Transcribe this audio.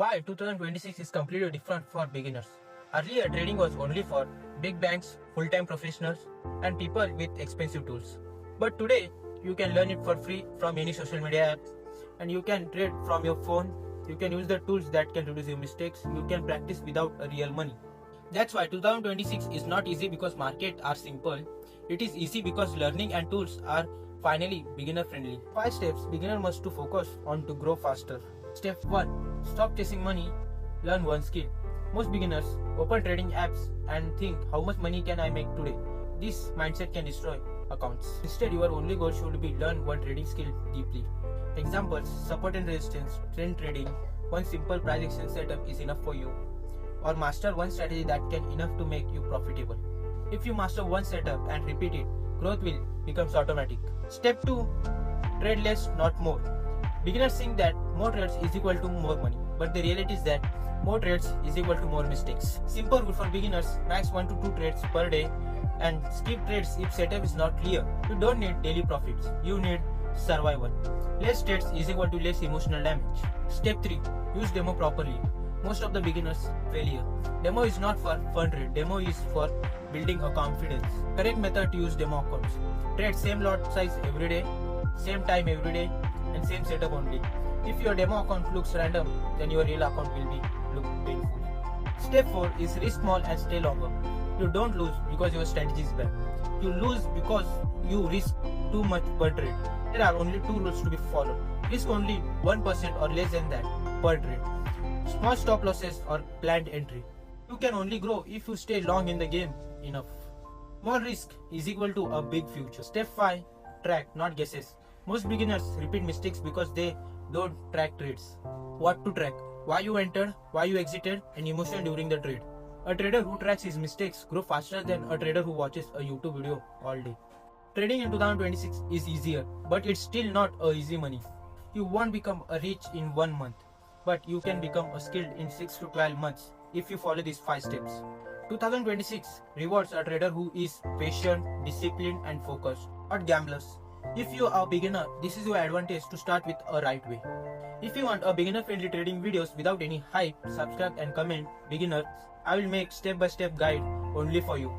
Why 2026 is completely different for beginners. Earlier, trading was only for big banks, full-time professionals, and people with expensive tools. But today, you can learn it for free from any social media app, and you can trade from your phone. You can use the tools that can reduce your mistakes. You can practice without a real money. That's why 2026 is not easy because markets are simple. It is easy because learning and tools are finally beginner friendly. 5 steps beginner must to focus on to grow faster. Step 1. Stop chasing money. Learn one skill. Most beginners open trading apps and think how much money can I make today. This mindset can destroy accounts. Instead, your only goal should be learn one trading skill deeply. Examples: support and resistance, trend trading. One simple price action setup is enough for you. Or master one strategy that can enough to make you profitable. If you master one setup and repeat it, growth will becomes automatic. Step 2. Trade less, not more. Beginners think that more trades is equal to more money, but the reality is that more trades is equal to more mistakes. Simple rule for beginners: max 1 to 2 trades per day and skip trades if setup is not clear. You don't need daily profits, you need survival. Less trades is equal to less emotional damage. Step 3. Use demo properly. Most of the beginners failure. Demo is not for fun trade, demo is for building a confidence. Correct method to use demo accounts. Trade same lot size every day, same time every day, and same setup only. If your demo account looks random, then your real account will be look painful. Step 4 is risk small and stay longer. You don't lose because your strategy is bad. You lose because you risk too much per trade. There are only 2 rules to be followed. Risk only 1% or less than that per trade. Small stop losses or planned entry. You can only grow if you stay long in the game enough. Small risk is equal to a big future. Step 5. Track, not guesses. Most beginners repeat mistakes because they don't track trades. What to track? Why you entered, why you exited, and emotion during the trade. A trader who tracks his mistakes grows faster than a trader who watches a YouTube video all day. Trading in 2026 is easier, but it's still not a easy money. You won't become a rich in 1 month, but you can become a skilled in 6 to 12 months if you follow these 5 steps. 2026 rewards a trader who is patient, disciplined, and focused, not gamblers. If you are a beginner, this is your advantage to start with a right way. If you want a beginner-friendly trading videos without any hype, subscribe and comment beginner. I will make step-by-step guide only for you.